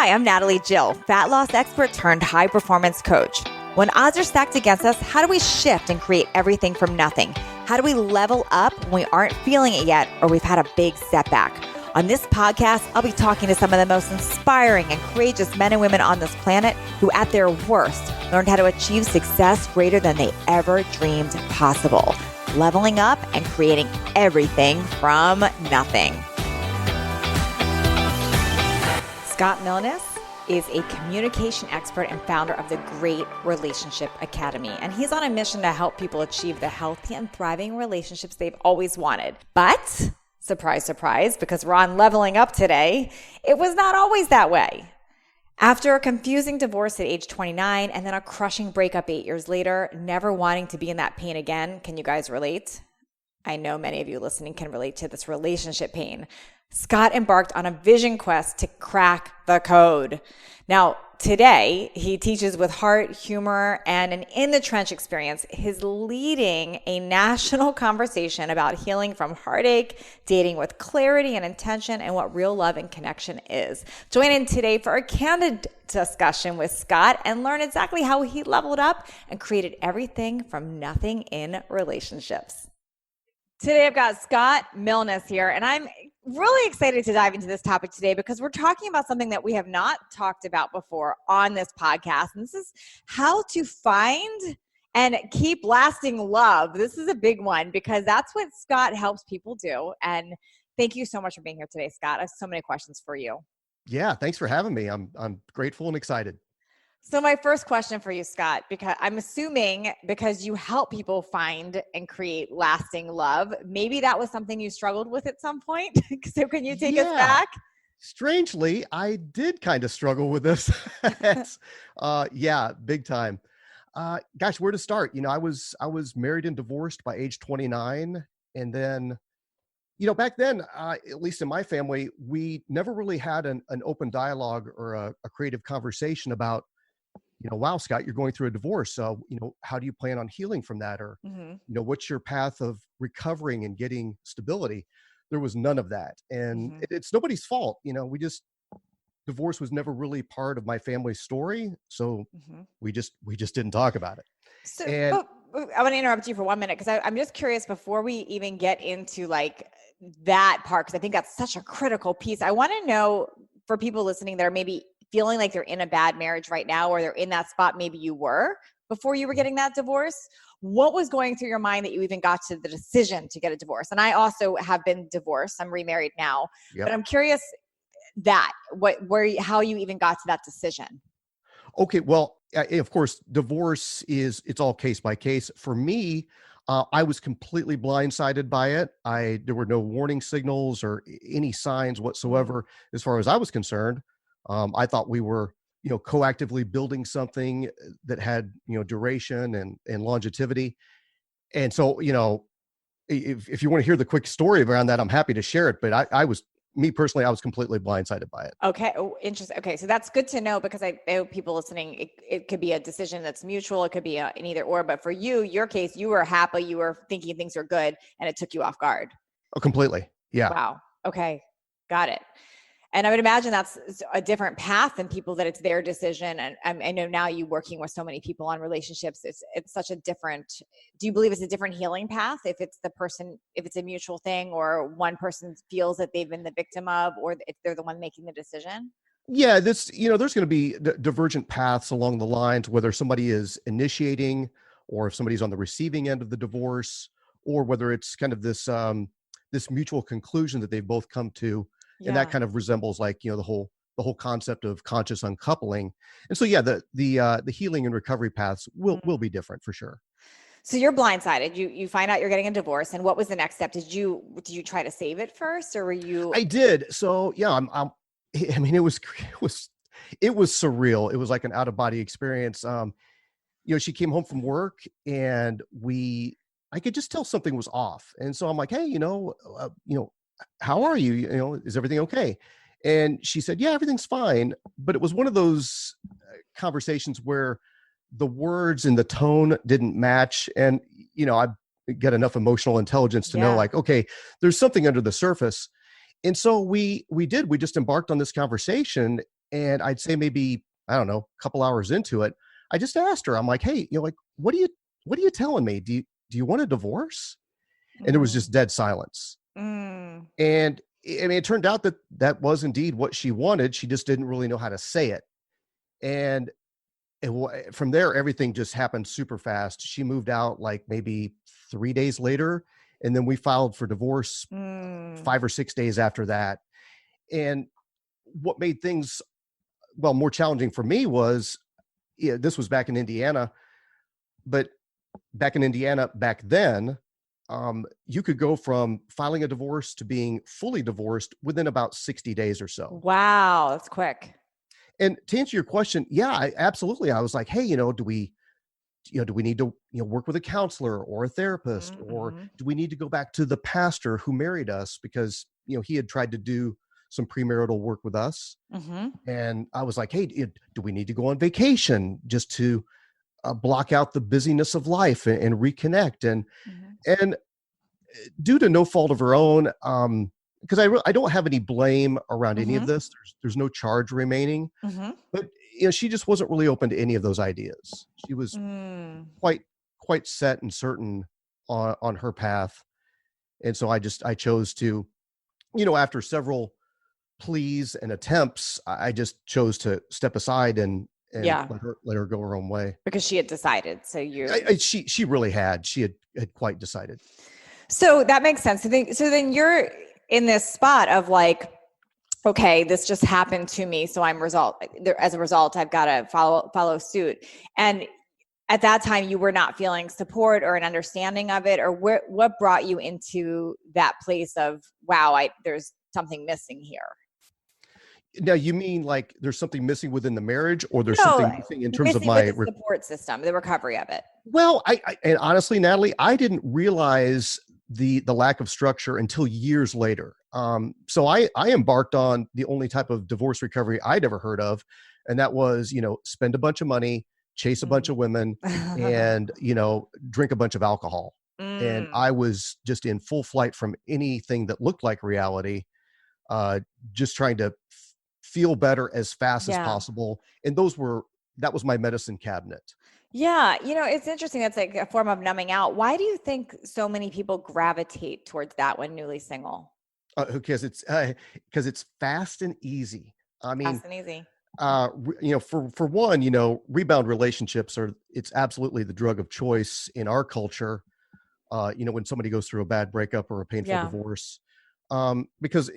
Hi, I'm Natalie Jill, fat loss expert turned high performance coach. When odds are stacked against us, how do we shift and create everything from nothing? How do we level up when we aren't feeling it yet or we've had a big setback? On this podcast, I'll be talking to some of the most inspiring and courageous men and women on this planet who at their worst learned how to achieve success greater than they ever dreamed possible, leveling up and creating everything from nothing. Scott Milnes is a communication expert and founder of the Great Relationship Academy. And he's on a mission to help people achieve the healthy and thriving relationships they've always wanted. But, surprise, surprise, because we're on Leveling Up today, it was not always that way. After a confusing divorce at age 29 and then a crushing breakup 8 years later, never wanting to be in that pain again, can you guys relate? I know many of you listening can relate to this relationship pain. Scott embarked on a vision quest to crack the code. Now, today, he teaches with heart, humor, and an in-the-trench experience. He's leading a national conversation about healing from heartache, dating with clarity and intention, and what real love and connection is. Join in today for a candid discussion with Scott and learn exactly how he leveled up and created everything from nothing in relationships. Today, I've got Scott Milnes here, and I'm really excited to dive into this topic today because we're talking about something that we have not talked about before on this podcast. And this is how to find and keep lasting love. This is a big one because that's what Scott helps people do. And thank you so much for being here today, Scott. I have so many questions for you. Yeah, thanks for having me. I'm grateful and excited. So my first question for you, Scott, because I'm assuming because you help people find and create lasting love, maybe that was something you struggled with at some point. So can you take us back? Strangely, I did kind of struggle with this. Yeah, big time. Gosh, where to start? I was married and divorced by age 29. And then, back then, at least in my family, we never really had an open dialogue or a creative conversation about, wow, Scott, you're going through a divorce. So, how do you plan on healing from that? Or, what's your path of recovering and getting stability? There was none of that. And it's nobody's fault. Divorce was never really part of my family's story. So we just didn't talk about it. So I want to interrupt you for 1 minute because I'm just curious before we even get into like that part, because I think that's such a critical piece. I want to know for people listening that are maybe feeling like they're in a bad marriage right now, or they're in that spot maybe you were before you were getting that divorce. What was going through your mind that you even got to the decision to get a divorce? And I also have been divorced. I'm remarried now, but I'm curious how you even got to that decision. Okay. Well, of course, divorce it's all case by case. For me, I was completely blindsided by it. There were no warning signals or any signs whatsoever as far as I was concerned. I thought we were, coactively building something that had, duration and longevity. And so, if you want to hear the quick story around that, I'm happy to share it. But I was completely blindsided by it. Okay. Oh, interesting. Okay. So that's good to know because I know people listening, it could be a decision that's mutual. It could be an either or, but for you, your case, you were happy, you were thinking things are good and it took you off guard. Oh, completely. Yeah. Wow. Okay. Got it. And I would imagine that's a different path than people that it's their decision. And I know now you working with so many people on relationships, it's such a different, do you believe it's a different healing path? If it's if it's a mutual thing or one person feels that they've been the victim of, or if they're the one making the decision? Yeah, there's going to be divergent paths along the lines, whether somebody is initiating or if somebody's on the receiving end of the divorce, or whether it's kind of this mutual conclusion that they've both come to. Yeah. And that kind of resembles like, the whole concept of conscious uncoupling. And so, yeah, the healing and recovery paths will be different for sure. So you're blindsided. You find out you're getting a divorce, and what was the next step? Did you try to save it first, or were you? I did. So yeah, it was surreal. It was like an out of body experience. She came home from work, and I could just tell something was off. And so I'm like, hey, how are you? Is everything okay? And she said, yeah, everything's fine. But it was one of those conversations where the words and the tone didn't match. And, I get enough emotional intelligence to know like, okay, there's something under the surface. And so we just embarked on this conversation. And I'd say maybe, I don't know, a couple hours into it, I just asked her, I'm like, hey, like, what are you telling me? Do you want a divorce? And there was Mm, just dead silence. mm, And I mean, it turned out that that was indeed what she wanted. She just didn't really know how to say it. And from there, everything just happened super fast. She moved out like maybe 3 days later. And then we filed for divorce mm, 5 or 6 days after that. And what made things, well, more challenging for me was, this was back in Indiana, but back in Indiana back then, you could go from filing a divorce to being fully divorced within about 60 days or so. wow, that's quick. And to answer your question, yeah, absolutely. I was like, hey, do we need to, work with a counselor or a therapist, or Mm-hmm. do we need to go back to the pastor who married us because, he had tried to do some premarital work with us. Mm-hmm. And I was like, hey, do we need to go on vacation just to block out the busyness of life and reconnect? Mm-hmm. And due to no fault of her own, because I don't have any blame around any of Mm-hmm. this. There's no charge remaining, Mm-hmm. but she just wasn't really open to any of those ideas. She was Mm. quite set and certain on her path, and so I chose to, after several pleas and attempts, I just chose to step aside and Yeah, let her go her own way. because she had decided. So She really had quite decided. so that makes sense. So then you're in this spot of like, okay, this just happened to me. So as a result, I've got to follow suit. And at that time you were not feeling support or an understanding of it, or what brought you into that place of, wow, there's something missing here? Now, you mean like there's something missing within the marriage, or there's No, something missing in terms of missing with my the support system, the recovery of it. well, and honestly, Natalie, I didn't realize the lack of structure until years later. So I embarked on the only type of divorce recovery I'd ever heard of, and that was, spend a bunch of money, chase a bunch Mm. of women, and drink a bunch of alcohol. And Mm, I was just in full flight from anything that looked like reality, uh, just trying to feel better as fast as yeah. possible. And that was my medicine cabinet. Yeah, it's interesting. That's like a form of numbing out. Why do you think so many people gravitate towards that when newly single? Because it's fast and easy. I mean, Fast and easy. for one, rebound relationships it's absolutely the drug of choice in our culture. When somebody goes through a bad breakup or a painful Yeah. divorce, because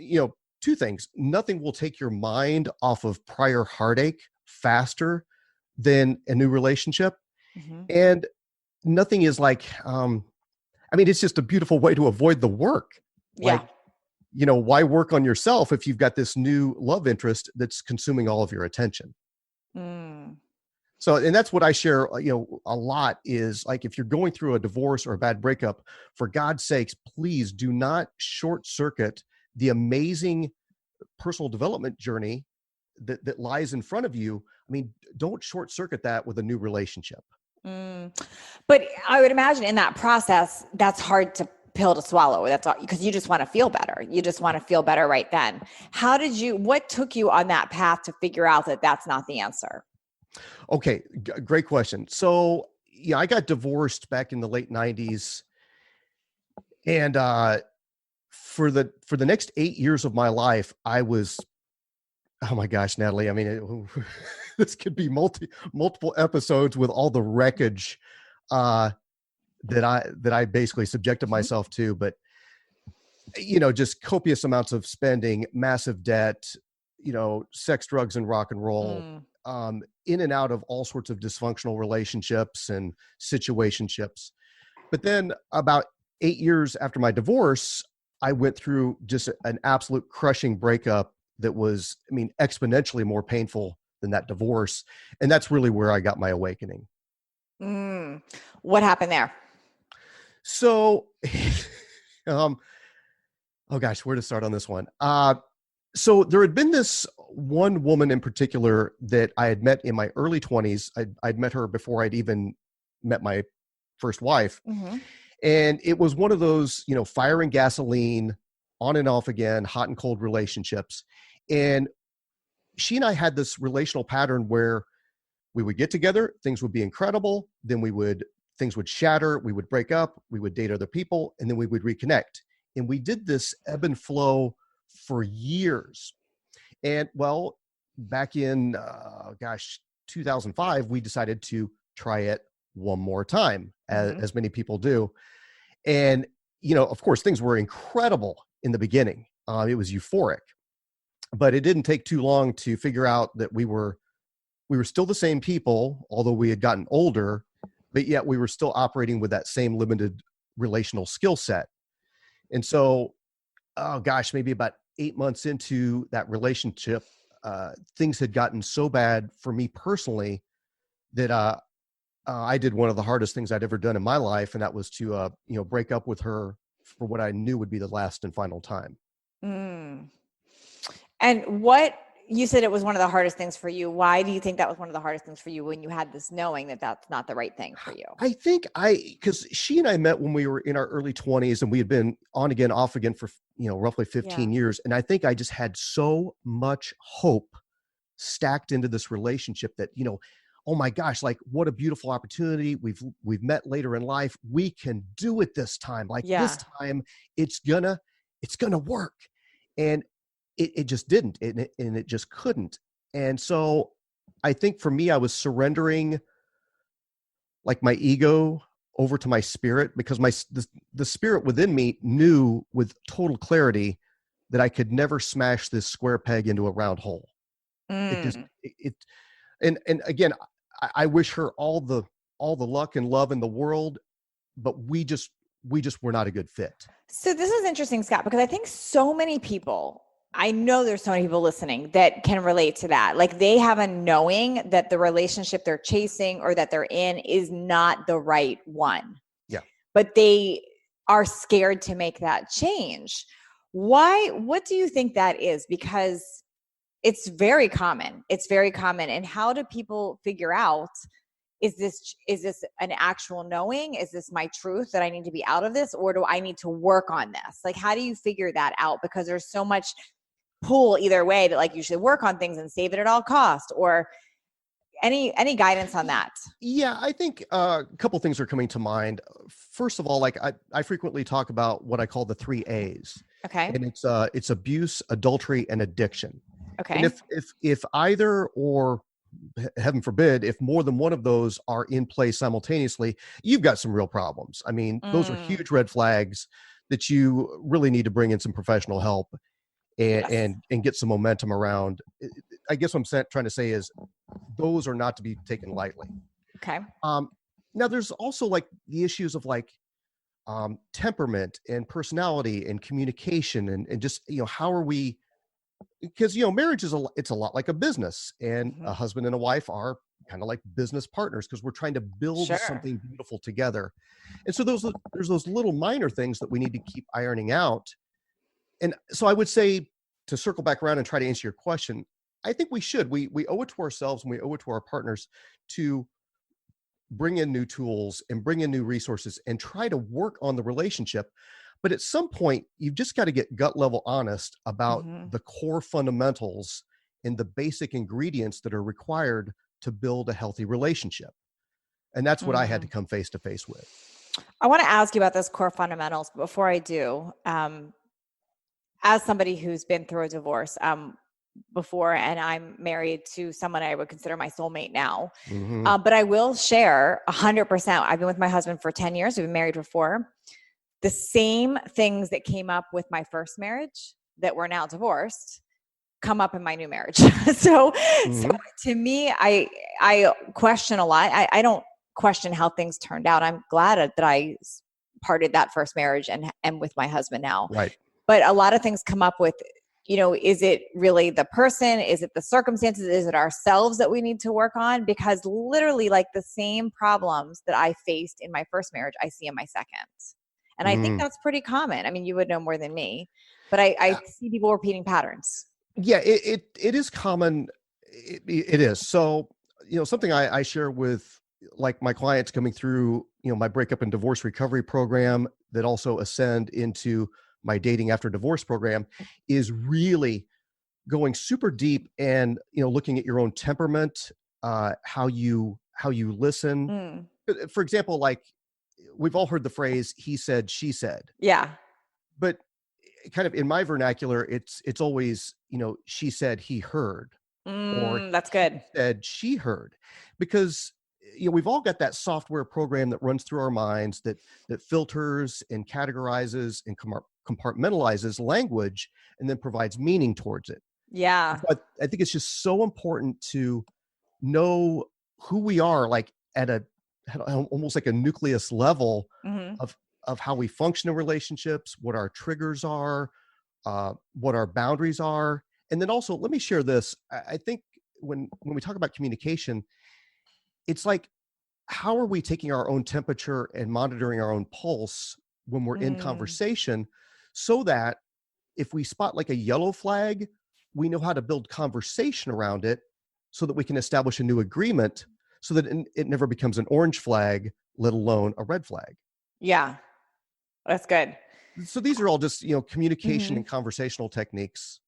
two things: nothing will take your mind off of prior heartache faster than a new relationship, Hmm. and nothing is like, I mean, it's just a beautiful way to avoid the work. Yeah. Like, why work on yourself if you've got this new love interest that's consuming all of your attention? Mm. So, and that's what I share, a lot is like, if you're going through a divorce or a bad breakup, for God's sakes, please do not short circuit the amazing personal development journey that lies in front of you. I mean, don't short circuit that with a new relationship. Mm. But I would imagine in that process, that's hard to pill to swallow. That's all, because you just want to feel better. You just want to feel better right then. What took you on that path to figure out that that's not the answer? Okay, great question. So, yeah, I got divorced back in the late 90s, and for the next 8 years of my life, I was, oh my gosh, Natalie, I mean, this could be multiple episodes with all the wreckage uh, that I basically subjected Mhm. myself to, but just copious amounts of spending, massive debt, sex, drugs, and rock and roll, Mm. in and out of all sorts of dysfunctional relationships and situationships. But then about 8 years after my divorce, I went through just an absolute crushing breakup that was, I mean, exponentially more painful than that divorce. And that's really where I got my awakening. Mm. What happened there? So, um, oh gosh, where to start on this one? So there had been this one woman in particular that I had met in my early 20s. I'd met her before I'd even met my first wife. Hmm. And it was one of those, fire and gasoline, on and off again, hot and cold relationships. And she and I had this relational pattern where we would get together, things would be incredible, then things would shatter, we would break up, we would date other people, and then we would reconnect. And we did this ebb and flow for years. And well, back in 2005, we decided to try it one more time, as many people do. And of course, things were incredible in the beginning. It was euphoric, but it didn't take too long to figure out that we were still the same people, although we had gotten older, but yet we were still operating with that same limited relational skill set. And so, maybe about 8 months into that relationship, things had gotten so bad for me personally that I did one of the hardest things I'd ever done in my life, and that was to break up with her for what I knew would be the last and final time. And what you said, it was one of the hardest things for you. Why do you think that was one of the hardest things for you when you had this knowing that that's not the right thing for you? I think because she and I met when we were in our early 20s, and we had been on again, off again for roughly 15 years. And I think I just had so much hope stacked into this relationship that, oh my gosh, like what a beautiful opportunity. We've met later in life. We can do it this time. Like this time it's gonna work. And it just didn't, and it just couldn't. And so I think for me, I was surrendering like my ego over to my spirit, because the spirit within me knew with total clarity that I could never smash this square peg into a round hole. And again, I wish her all the luck and love in the world, but we just were not a good fit. So this is interesting, Scott, because I think so many people, I know there's so many people listening that can relate to that. Like they have a knowing that the relationship they're chasing or that they're in is not the right one. Yeah. But they are scared to make that change. Why? What do you think that is? Because it's very common. It's very common. And how do people figure out, is this an actual knowing? Is this my truth that I need to be out of this? Or do I need to work on this? Like, how do you figure that out? Because there's so much pull either way that like you should work on things and save it at all cost, or any guidance on that? Yeah, I think a couple things are coming to mind. First of all, like I frequently talk about what I call the 3 A's. Okay. And it's abuse, adultery, and addiction. Okay. And if either, or heaven forbid, if more than one of those are in play simultaneously, you've got some real problems. I mean, those are huge red flags that you really need to bring in some professional help and get some momentum around. I guess what I'm trying to say is those are not to be taken lightly. Okay. Now there's also like the issues of like temperament and personality and communication and just, how are we, because, marriage is it's a lot like a business, and a husband and a wife are kind of like business partners because we're trying to build something beautiful together. And so there's those little minor things that we need to keep ironing out. And so I would say, to circle back around and try to answer your question, I think we owe it to ourselves and we owe it to our partners to bring in new tools and bring in new resources and try to work on the relationship. But at some point, you've just got to get gut level honest about the core fundamentals and the basic ingredients that are required to build a healthy relationship. And that's what I had to come face to face with. I want to ask you about those core fundamentals. But before I do, as somebody who's been through a divorce before, and I'm married to someone I would consider my soulmate now, but I will share 100%. I've been with my husband for 10 years. We've been married for 4. The same things that came up with my first marriage that we're now divorced come up in my new marriage. So to me, I question a lot. I don't question how things turned out. I'm glad that I parted that first marriage and with my husband now. Right. But a lot of things come up with, is it really the person? Is it the circumstances? Is it ourselves that we need to work on? Because literally like the same problems that I faced in my first marriage, I see in my second. And I think that's pretty common. I mean, you would know more than me, but I see people repeating patterns. Yeah, it is common. It is. So, something I share with like my clients coming through, my breakup and divorce recovery program that also ascend into my dating after divorce program is really going super deep and, looking at your own temperament, how you listen. Mm. For example, like we've all heard the phrase, he said, she said, Yeah. but kind of in my vernacular, it's always, she said, he heard, or That's he good. said, she heard, because we've all got that software program that runs through our minds that filters and categorizes and compartmentalizes language and then provides meaning towards it. Yeah. But I think it's just so important to know who we are, like at almost like a nucleus level Mm-hmm. of how we function in relationships, what our triggers are, what our boundaries are. And then also, let me share this. I think when we talk about communication, it's like, how are we taking our own temperature and monitoring our own pulse when we're in conversation, so that if we spot like a yellow flag, we know how to build conversation around it so that we can establish a new agreement, so that it never becomes an orange flag, let alone a red flag. Yeah. That's good. So these are all just, communication Mm-hmm. and conversational techniques.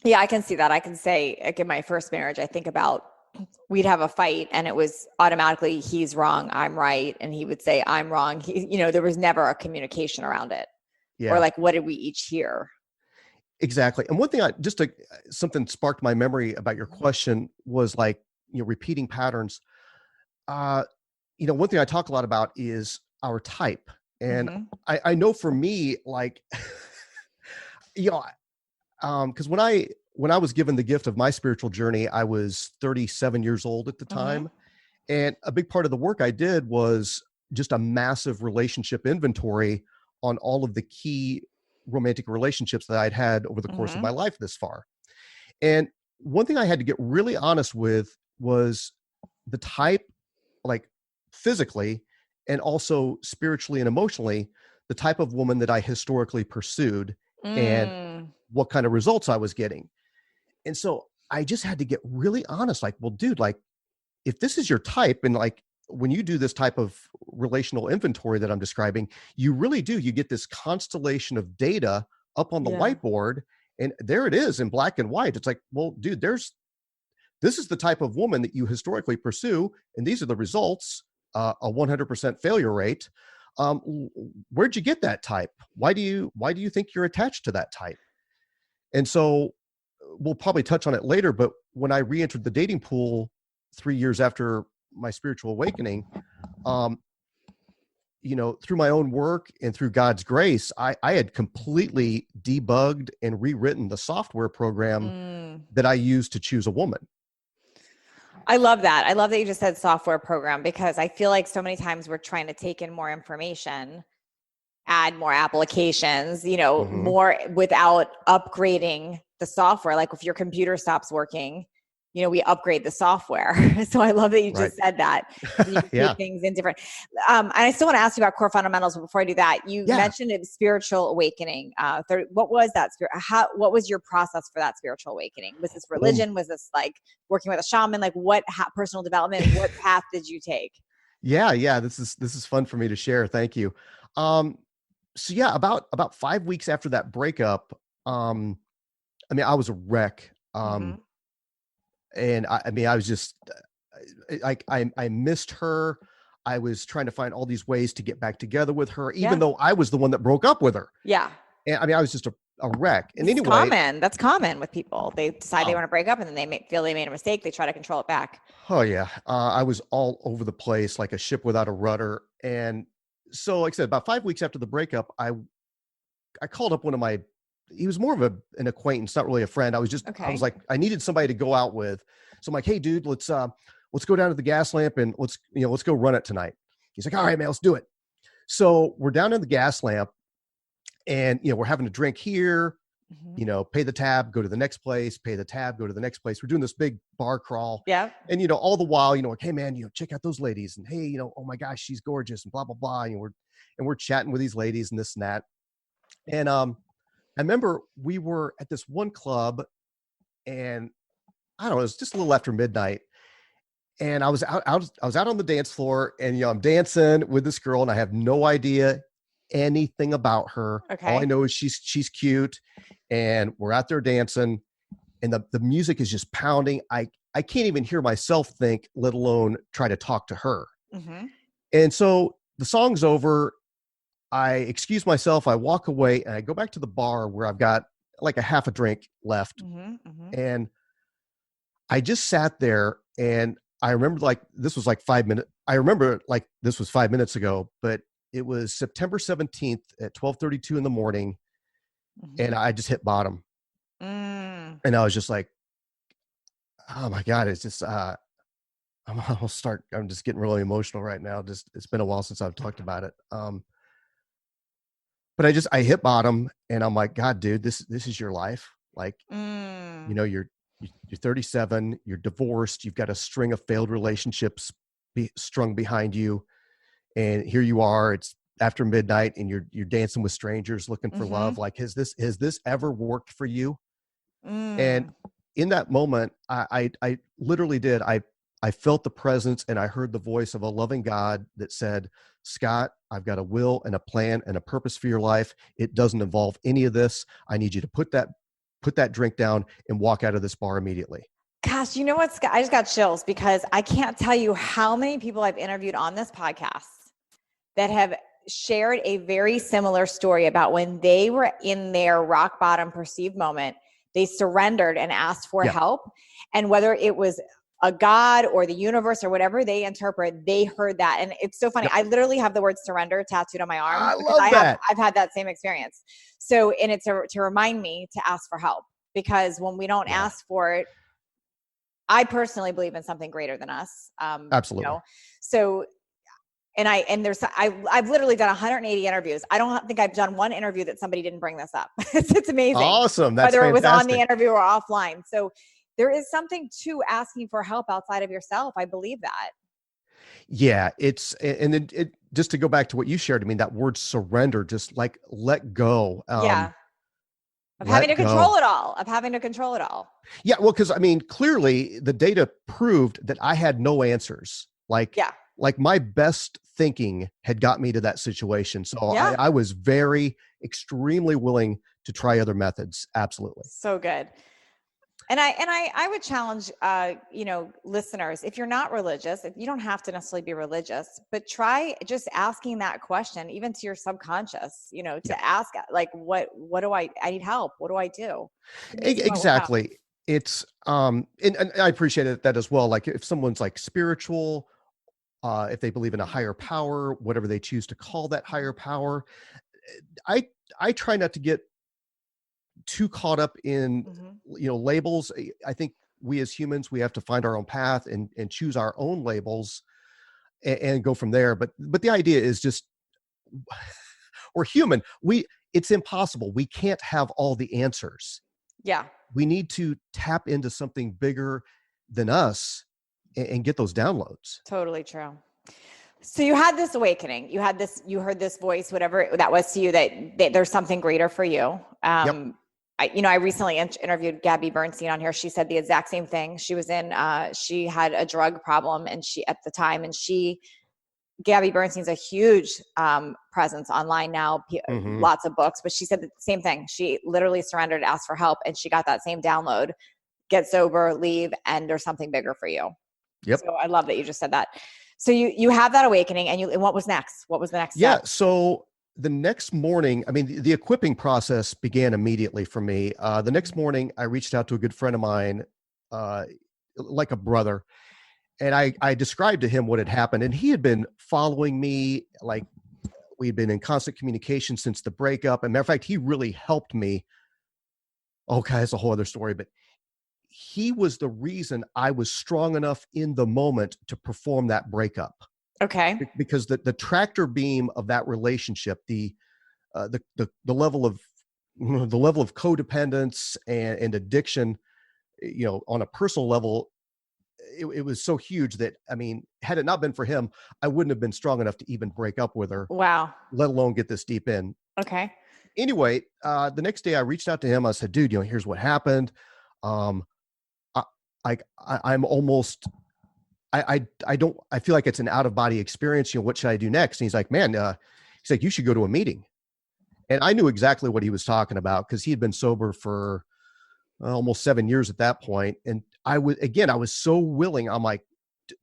Yeah, I can see that. I can say, like in my first marriage, I think about, we'd have a fight and it was automatically, he's wrong, I'm right. And he would say, I'm wrong. There was never a communication around it. Yeah. Or like, what did we each hear? Exactly. And one thing something sparked my memory about your question was like, repeating patterns. One thing I talk a lot about is our type. And I know for me, like, because when I was given the gift of my spiritual journey, I was 37 years old at the time. And a big part of the work I did was just a massive relationship inventory on all of the key romantic relationships that I'd had over the course of my life this far. And one thing I had to get really honest with was the type, like physically and also spiritually and emotionally, the type of woman that I historically pursued and what kind of results I was getting. And so I just had to get really honest, like, well, dude, like, if this is your type, and like when you do this type of relational inventory that I'm describing, you really do, you get this constellation of data up on the whiteboard, and there it is in black and white. It's like, well, dude, this is the type of woman that you historically pursue, and these are the results, a 100% failure rate. Where'd you get that type? Why do you think you're attached to that type? And so we'll probably touch on it later, but when I re-entered the dating pool 3 years after my spiritual awakening, through my own work and through God's grace, I had completely debugged and rewritten the software program that I use to choose a woman. I love that. I love that you just said software program, because I feel like so many times we're trying to take in more information, add more applications, more without upgrading the software. Like if your computer stops working, we upgrade the software. So I love that you just said that. So you can things in different. And I still want to ask you about core fundamentals, but before I do that, you mentioned a spiritual awakening. What was that? What was your process for that spiritual awakening? Was this religion? Was this like working with a shaman? Like what personal development? What path did you take? Yeah. This is fun for me to share. Thank you. So yeah, about 5 weeks after that breakup, I was a wreck. And I was just like, I missed her. I was trying to find all these ways to get back together with her, even though I was the one that broke up with her. Yeah. And I was just a wreck. And anyway, common. That's common with people. They decide they want to break up, and then they feel they made a mistake. They try to control it back. Oh yeah. I was all over the place, like a ship without a rudder. And so, like I said, about 5 weeks after the breakup, I called up one of my, he was more of an acquaintance, not really a friend. I was like, I needed somebody to go out with. So I'm like, hey dude, let's go down to the gas lamp and let's go run it tonight. He's like, all right, man, let's do it. So we're down in the gas lamp, and, we're having a drink here, pay the tab, go to the next place, pay the tab, go to the next place. We're doing this big bar crawl. Yeah. And, all the while, like, hey man, check out those ladies, and hey, oh my gosh, she's gorgeous, and blah, blah, blah. And we're chatting with these ladies and this and that. And, I remember we were at this one club, and I don't know, it was just a little after midnight, and I was out on the dance floor, and I'm dancing with this girl, and I have no idea anything about her. Okay. All I know is she's cute, and we're out there dancing, and the music is just pounding. I can't even hear myself think, let alone try to talk to her. Mm-hmm. And so the song's over. I excuse myself. I walk away and I go back to the bar where I've got like a half a drink left. Mm-hmm. Mm-hmm. And I just sat there, and I remember like this was like 5 minutes. I remember like this was 5 minutes ago, but it was September 17th at 12:32 in the morning. Mm-hmm. And I just hit bottom. Mm. And I was just like, oh my God, it's just, I'm just getting really emotional right now. Just, it's been a while since I've talked about it. But I hit bottom, and I'm like, God, dude, this is your life. Like, Mm. you're 37, you're divorced, you've got a string of failed relationships strung behind you. And here you are, it's after midnight, and you're dancing with strangers looking for Mm-hmm. love. Like, has this ever worked for you? And Mm. in that moment, I literally did. I felt the presence, and I heard the voice of a loving God that said, Scott, I've got a will and a plan and a purpose for your life. It doesn't involve any of this. I need you to put that drink down and walk out of this bar immediately. Gosh, you know what, Scott? I just got chills because I can't tell you how many people I've interviewed on this podcast that have shared a very similar story about when they were in their rock bottom perceived moment, they surrendered and asked for help. And whether it was a God or the universe or whatever they interpret, they heard that. And it's so funny. Yep. I literally have the word surrender tattooed on my arm. I because love that. I've had that same experience. So, and it's to remind me to ask for help, because when we don't ask for it, I personally believe in something greater than us. Absolutely. So, I've literally done 180 interviews. I don't think I've done one interview that somebody didn't bring this up. It's amazing. Awesome. That's whether fantastic. It was on the interview or offline. So there is something to asking for help outside of yourself. I believe that. Yeah, and then just to go back to what you shared, I mean, that word surrender, just like let go. Of having to control it all. Yeah, well, because I mean, clearly the data proved that I had no answers. Like my best thinking had got me to that situation. So I was extremely willing to try other methods. Absolutely. So good. And I would challenge, listeners, if you're not religious, if you don't have to necessarily be religious, but try just asking that question, even to your subconscious, to ask like, what do I need help? What do I do? Exactly. It's, and I appreciate that as well. Like if someone's like spiritual, if they believe in a higher power, whatever they choose to call that higher power, I try not to get too caught up in labels. I think we as humans, we have to find our own path and choose our own labels and go from there. But the idea is just we're human. It's impossible. We can't have all the answers. Yeah. We need to tap into something bigger than us and get those downloads. Totally true. So you had this awakening, you heard this voice, whatever that was to you, that there's something greater for you. I recently interviewed Gabby Bernstein on here. She said the exact same thing. She was she had a drug problem, and Gabby Bernstein's a huge presence online now, lots of books, but she said the same thing. She literally surrendered, asked for help, and she got that same download: get sober, leave, and there's something bigger for you. Yep. So I love that you just said that. So you have that awakening, and what was next? What was the next step? Yeah. So the next morning, I mean, the equipping process began immediately for me. The next morning, I reached out to a good friend of mine, like a brother, and I described to him what had happened. And he had been following me, like we'd been in constant communication since the breakup. And matter of fact, he really helped me. Okay, that's a whole other story, but he was the reason I was strong enough in the moment to perform that breakup. Okay. Because the tractor beam of that relationship, the level of codependence and addiction, on a personal level, it was so huge that, I mean, had it not been for him, I wouldn't have been strong enough to even break up with her. Wow. Let alone get this deep in. Okay. Anyway, the next day I reached out to him. I said, dude, here's what happened. I'm almost, I feel like it's an out of body experience. What should I do next? And he's like, man, he's like, you should go to a meeting. And I knew exactly what he was talking about, because he had been sober for almost 7 years at that point. And I was so willing. I'm like,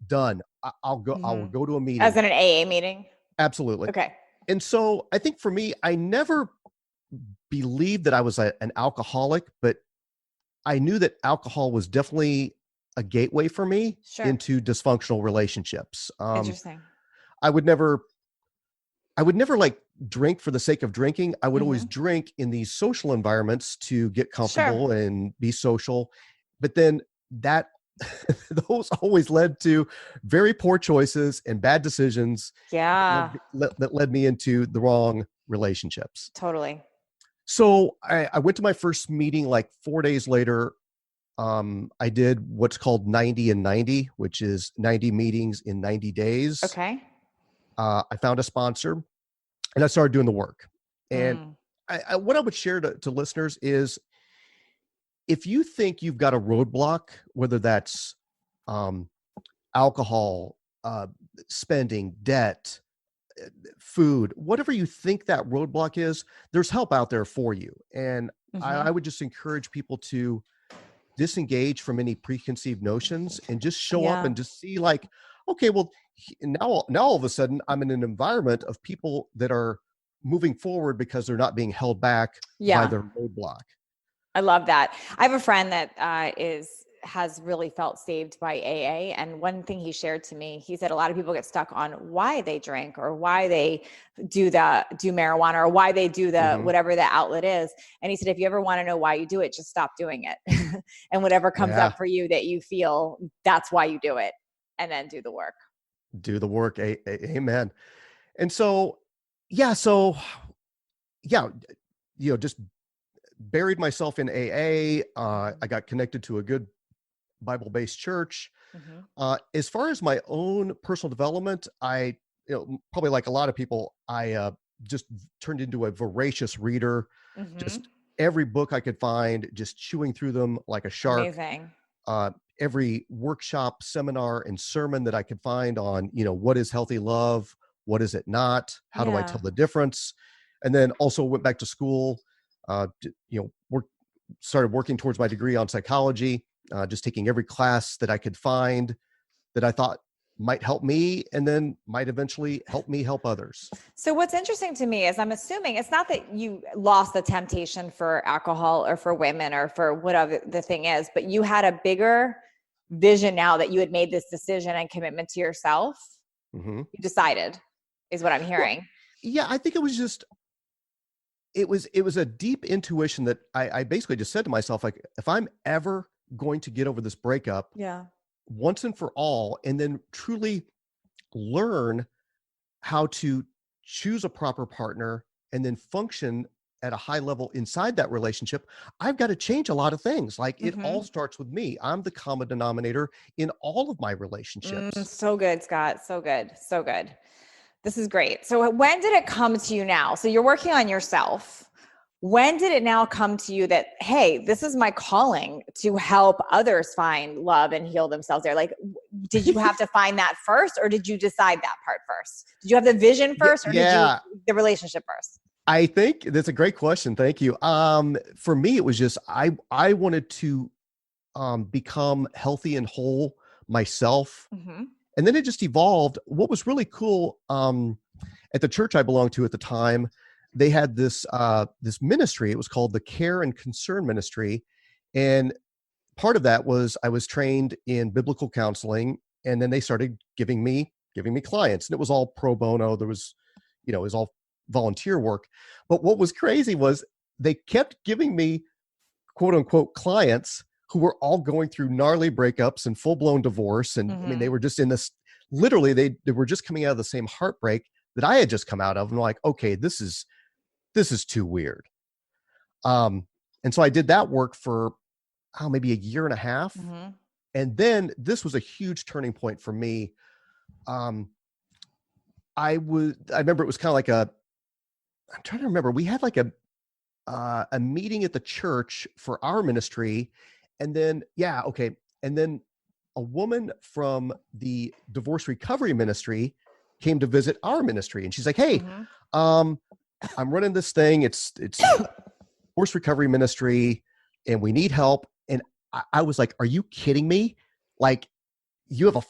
done. I'll go. I will go to a As meeting. in an AA meeting? Absolutely. Okay. And so I think for me, I never believed that I was an alcoholic, but I knew that alcohol was definitely a gateway for me Sure. into dysfunctional relationships. Interesting. I would never like drink for the sake of drinking. I would always Mhm. drink in these social environments to get Sure. comfortable and be social. But then that those always led to very poor choices and bad decisions Yeah, that led me into the wrong relationships. totally. So I went to my first meeting like 4 days later. I did what's called 90 and 90, which is 90 meetings in 90 days. Okay. I found a sponsor and I started doing the work. And Mm. what I would share to listeners is, if you think you've got a roadblock, whether that's um, alcohol, spending, debt, food, whatever you think that roadblock is, there's help out there for you. And I Mhm. would just encourage people to disengage from any preconceived notions and just show up Yeah. and just see like, okay, well, now all of a sudden I'm in an environment of people that are moving forward because they're not being held back by Yeah. their roadblock. I love that. I have a friend that has really felt saved by AA. And one thing he shared to me, he said a lot of people get stuck on why they drink or why they do marijuana or why they do the Mm-hmm. whatever the outlet is. And he said, if you ever want to know why you do it, just stop doing it. And whatever comes Yeah. up for you that you feel that's why you do it, and then do the work. Do the work. Amen. And so, yeah. So, yeah, just buried myself in AA. I got connected to a good Bible-based church. Mm-hmm. As far as my own personal development, probably like a lot of people, I just turned into a voracious reader. Mm-hmm. Just every book I could find, just chewing through them like a shark. Amazing. Every workshop, seminar, and sermon that I could find on, what is healthy love? What is it not? How do I Yeah. tell the difference? And then also went back to school, started working towards my degree on psychology, just taking every class that I could find that I thought might help me and then might eventually help me help others. So what's interesting to me is I'm assuming it's not that you lost the temptation for alcohol or for women or for whatever the thing is, but you had a bigger vision now that you had made this decision and commitment to yourself. Mm-hmm. You decided, is what I'm hearing. Well, yeah, I think it was just, it was a deep intuition that I basically just said to myself, like, if I'm ever going to get over this breakup once and for all, and then truly learn how to choose a proper partner and then function at a high level inside that relationship, I've got to change a lot of things. Like, it all starts with me. I'm the common denominator in all of my relationships. So good, Scott. So good. So good. This is great. So when did it come to you now? So you're working on yourself. When did it now come to you that, hey, this is my calling to help others find love and heal themselves there? Like, did you have to find that first, or did you decide that part first? Did you have the vision first, or did you the relationship first? I think that's a great question. Thank you. For me, it was just, I wanted to become healthy and whole myself. Mm-hmm. And then it just evolved. What was really cool, at the church I belonged to at the time, they had this ministry. It was called the Care and Concern Ministry. And part of that was I was trained in biblical counseling, and then they started giving me clients, and it was all pro bono. There was, it was all volunteer work. But what was crazy was they kept giving me quote unquote clients who were all going through gnarly breakups and full blown divorce. And I mean, they were just in this, literally they were just coming out of the same heartbreak that I had just come out of. And like, okay, this is too weird. And so I did that work for maybe a year and a half. Mm-hmm. And then this was a huge turning point for me. I remember it was kind of like I'm trying to remember, we had like a meeting at the church for our ministry. And then, and then a woman from the divorce recovery ministry came to visit our ministry. And she's like, hey, I'm running this thing. It's divorce recovery ministry. and we need help. And I was like, are you kidding me? Like, you have a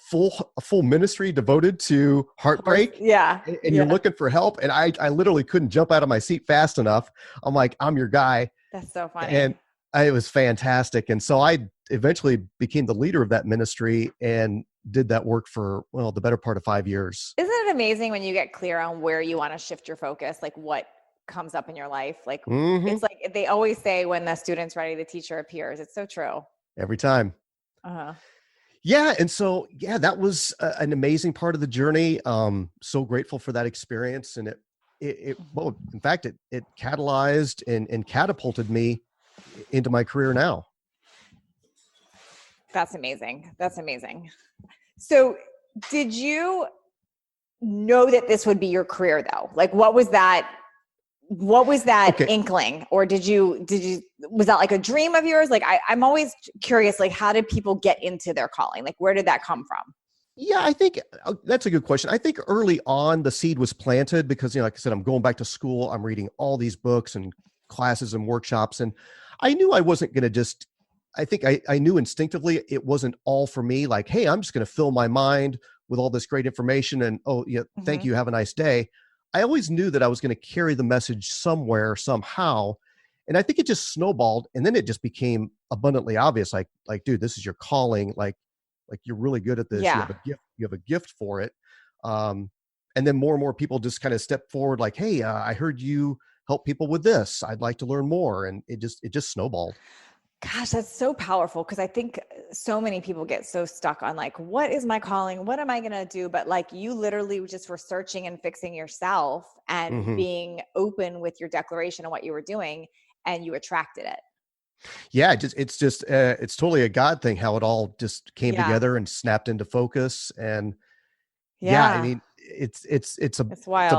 full ministry devoted to heartbreak, Yeah. and you're looking for help. And I literally couldn't jump out of my seat fast enough. I'm like, I'm your guy. That's so funny. And it was fantastic. And so I eventually became the leader of that ministry and did that work for, well, the better part of 5 years. Isn't it amazing when you get clear on where you want to shift your focus, like what comes up in your life? Like, it's like they always say, when the student's ready, the teacher appears. It's so true. Every time. Yeah. And so, yeah, that was an amazing part of the journey. So grateful for that experience. And well, in fact, it catalyzed and catapulted me into my career now. That's amazing. That's amazing. So did you know that this would be your career though? Like, what was that inkling? Or was that like a dream of yours? Like, I'm always curious, like, how did people get into their calling? Like, where did that come from? Yeah, I think that's a good question. I think early on the seed was planted because, like I said, I'm going back to school. I'm reading all these books and classes and workshops. And I knew I wasn't going to I knew instinctively it wasn't all for me. Like, hey, I'm just going to fill my mind with all this great information and, thank you. Have a nice day. I always knew that I was going to carry the message somewhere, somehow. And I think it just snowballed. And then it just became abundantly obvious. Like, dude, this is your calling. Like you're really good at this. Yeah. You have a gift for it. And then more and more people just kind of step forward like, hey, I heard you help people with this. I'd like to learn more. And it just snowballed. Gosh, that's so powerful. Cause I think so many people get so stuck on like, what is my calling? What am I going to do? But like, you literally just were searching and fixing yourself and being open with your declaration and what you were doing, and you attracted it. Yeah. It's totally a God thing, how it all just came together and snapped into focus. And I mean, it's a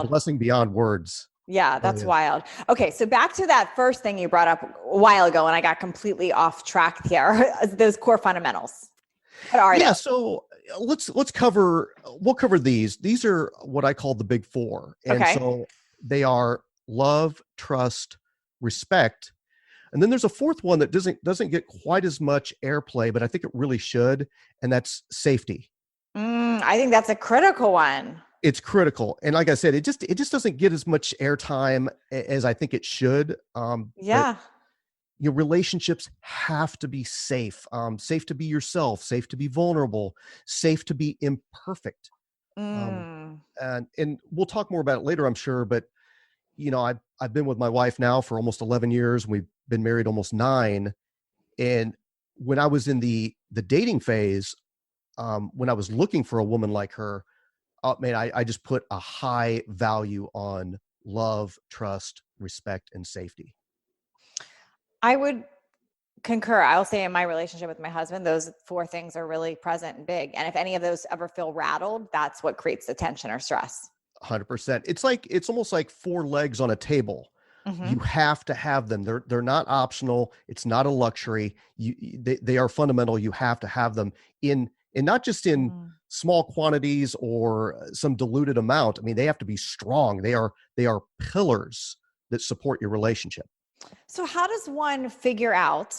blessing beyond words. Yeah, that's wild. Okay, so back to that first thing you brought up a while ago, and I got completely off track here. Those core fundamentals. What are they? Yeah, so we'll cover these. These are what I call the big four. And so they are love, trust, respect. And then there's a fourth one that doesn't get quite as much airplay, but I think it really should, and that's safety. I think that's a critical one. It's critical. And like I said, it just doesn't get as much airtime as I think it should. Your relationships have to be safe, safe to be yourself, safe to be vulnerable, safe to be imperfect. And we'll talk more about it later, I'm sure. But, I've been with my wife now for almost 11 years. We've been married almost 9. And when I was in the dating phase, when I was looking for a woman like her, I just put a high value on love, trust, respect, and safety. I would concur. I'll say in my relationship with my husband, those 4 things are really present and big. And if any of those ever feel rattled, that's what creates the tension or stress. 100%. It's almost like 4 legs on a table. You have to have them. They're not optional. It's not a luxury. They are fundamental. You have to have them and not just in small quantities or some diluted amount. I mean, they have to be strong. They are pillars that support your relationship. So how does one figure out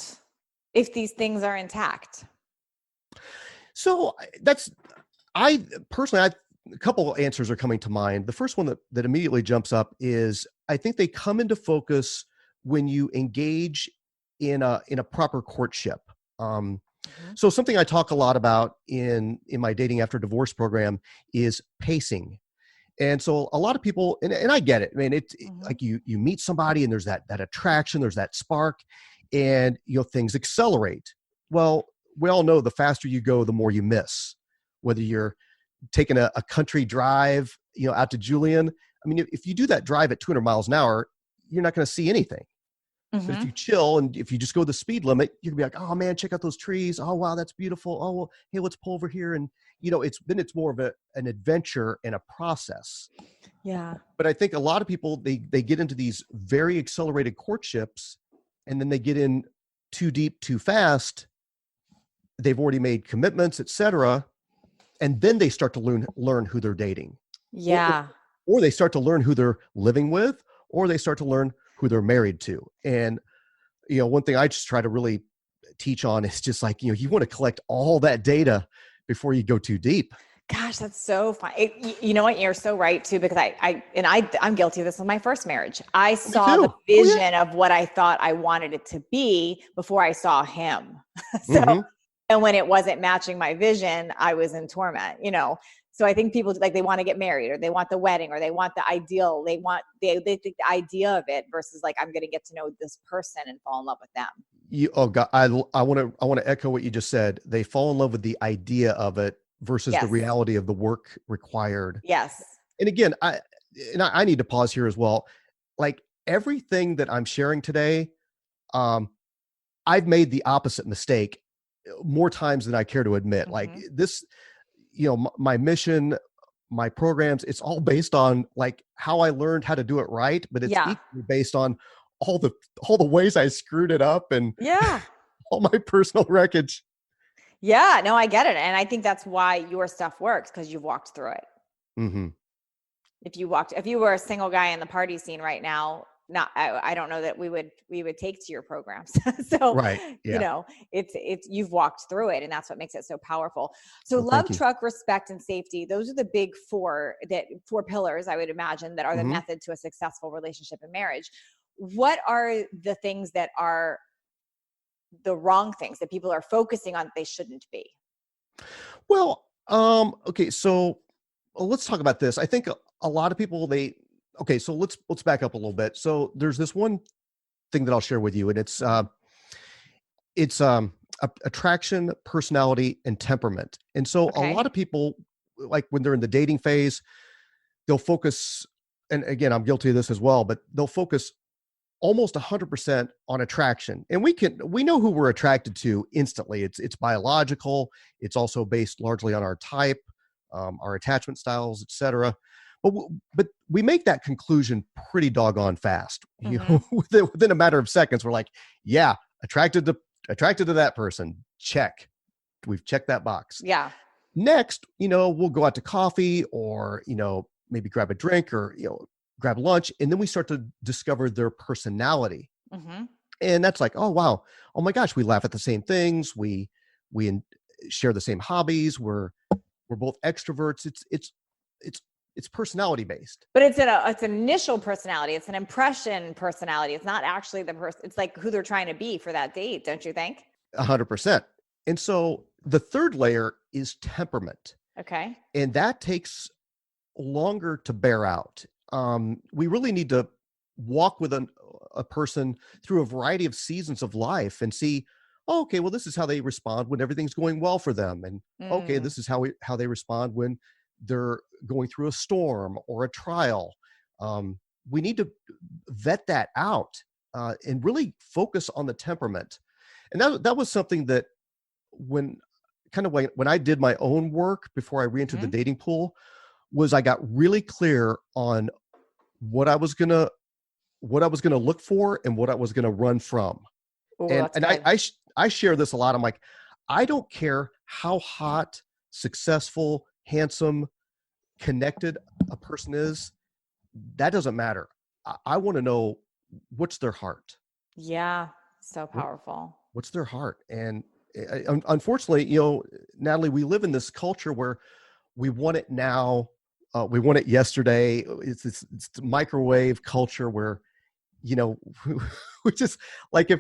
if these things are intact? So a couple of answers are coming to mind. The first one that immediately jumps up is I think they come into focus when you engage in a proper courtship. So something I talk a lot about in my dating after divorce program is pacing. And so a lot of people, and I get it. I mean, it's like you meet somebody and there's that attraction, there's that spark, and things accelerate. Well, we all know the faster you go, the more you miss. Whether you're taking a country drive, out to Julian. I mean, if you do that drive at 200 miles an hour, you're not going to see anything. But if you chill and if you just go the speed limit, you can be like, oh man, check out those trees. Oh, wow, that's beautiful. Oh, well, hey, let's pull over here. And, it's more of an adventure and a process. Yeah. But I think a lot of people, they get into these very accelerated courtships and then they get in too deep, too fast. They've already made commitments, et cetera. And then they start to learn who they're dating. Yeah. Or they start to learn who they're living with, or they start to learn who they're married to. And one thing I just try to really teach on is just like, you want to collect all that data before you go too deep. Gosh, that's so fun. You know what? You're so right too, because I'm guilty of this with my first marriage. I Me saw the too. Oh yeah. vision of what I thought I wanted it to be before I saw him. So, Mm-hmm. and when it wasn't matching my vision, I was in torment. So I think people like, they want to get married, or they want the wedding, or they want the ideal. They think the idea of it versus like, I'm going to get to know this person and fall in love with them. Oh God, I want to echo what you just said. They fall in love with the idea of it versus the Yes. reality of the work required. Yes. And again, I need to pause here as well. Like everything that I'm sharing today, I've made the opposite mistake more times than I care to admit. Like this, my mission, my programs, it's all based on like how I learned how to do it right, but it's Yeah. equally based on all the ways I screwed it up and Yeah. all my personal wreckage. Yeah, no, I get it. And I think that's why your stuff works, because you've walked through it. Mm-hmm. If you were a single guy in the party scene right now, I don't know that we would take to your programs. So, Right. Yeah. It's you've walked through it, and that's what makes it so powerful. So Well, thank love, you. truck, respect, and safety. Those are the big four pillars, I would imagine, that are the Mm-hmm. method to a successful relationship and marriage. What are the things that are the wrong things that people are focusing on that they shouldn't be? Well, okay, so let's talk about this. I think a lot of people okay, so let's back up a little bit. So there's this one thing that I'll share with you, and it's attraction, personality, and temperament. And so a Okay. lot of people, like when they're in the dating phase, they'll focus, and again, I'm guilty of this as well, but they'll focus almost 100% on attraction. And we know who we're attracted to instantly. It's biological. It's also based largely on our type, our attachment styles, etc. But we make that conclusion pretty doggone fast. Mm-hmm. Within a matter of seconds, we're like, yeah, attracted to that person. Check. We've checked that box. Yeah. Next, we'll go out to coffee, or maybe grab a drink, or grab lunch, and then we start to discover their personality. Mm-hmm. And that's like, oh wow, oh my gosh, we laugh at the same things, we share the same hobbies, we're both extroverts. It's personality based. But it's an initial personality. It's an impression personality. It's not actually the person. It's like who they're trying to be for that date, don't you think? 100%. And so the third layer is temperament, Okay. and that takes longer to bear out. We really need to walk with a person through a variety of seasons of life and see, oh, okay, well, this is how they respond when everything's going well for them. And okay, Mm. this is how they respond when they're going through a storm or a trial. We need to vet that out, and really focus on the temperament. And that was something that when when I did my own work before I re-entered the Mm-hmm. dating pool, was I got really clear on what I was gonna look for and what I was gonna run from. Oh, And that's good. I share this a lot. I'm like, I don't care how hot, successful, handsome, connected a person is. That doesn't matter. I want to know what's their heart. Yeah. So What powerful. what's their heart? And unfortunately, Natalie, we live in this culture where we want it now. We want it yesterday. It's the microwave culture where, we just like,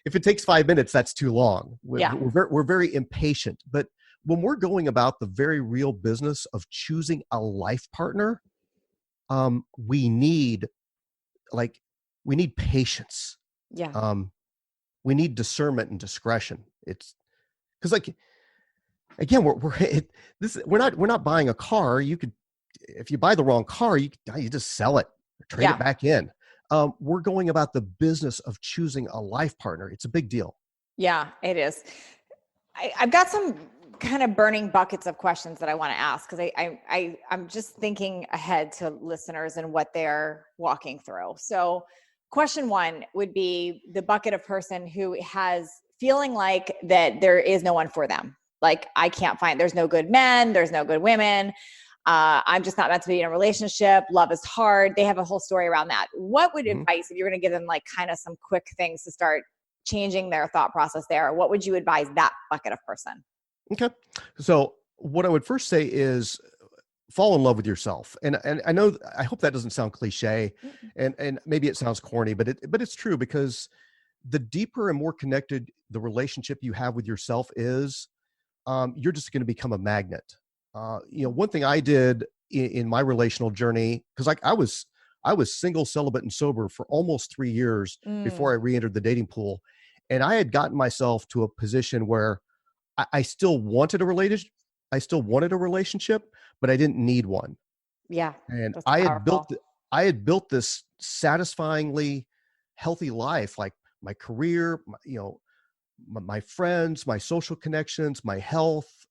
if it takes 5 minutes, that's too long. Yeah. We're very impatient. But when we're going about the very real business of choosing a life partner, we need patience. Yeah. We need discernment and discretion. It's because, like, again, we're not buying a car. If you buy the wrong car, you just sell it or trade Yeah. it back in. We're going about the business of choosing a life partner. It's a big deal. Yeah, it is. I've got some kind of burning buckets of questions that I want to ask, because I'm just thinking ahead to listeners and what they're walking through. So question one would be the bucket of person who has feeling like that there is no one for them. Like, there's no good men, there's no good women. I'm just not meant to be in a relationship. Love is hard. They have a whole story around that. What would Mhm. advice, if you're going to give them like kind of some quick things to start changing their thought process there? What would you advise that bucket of person? Okay. So what I would first say is fall in love with yourself. And I know, I hope that doesn't sound cliche, and maybe it sounds corny, but it's true, because the deeper and more connected the relationship you have with yourself is, you're just going to become a magnet. One thing I did in my relational journey, because like I was single, celibate, and sober for almost 3 years before I re-entered the dating pool, and I had gotten myself to a position where I still wanted a relationship. I still wanted a relationship, but I didn't need one. Yeah. And That's powerful. I had built this satisfyingly healthy life, like my career, my friends, my social connections, my health,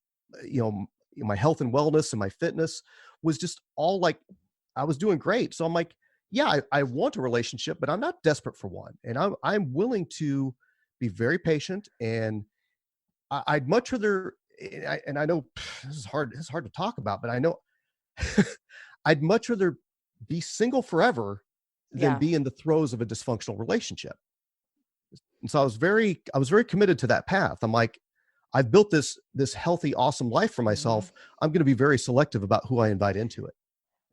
my health and wellness and my fitness was just all like, I was doing great. So I'm like, yeah, I want a relationship, but I'm not desperate for one. And I'm willing to be very patient, and I'd much rather, and I know this is hard to talk about, but I know I'd much rather be single forever than Yeah. be in the throes of a dysfunctional relationship. And so I was very committed to that path. I'm like, I've built this healthy, awesome life for Mhm. myself. I'm going to be very selective about who I invite into it.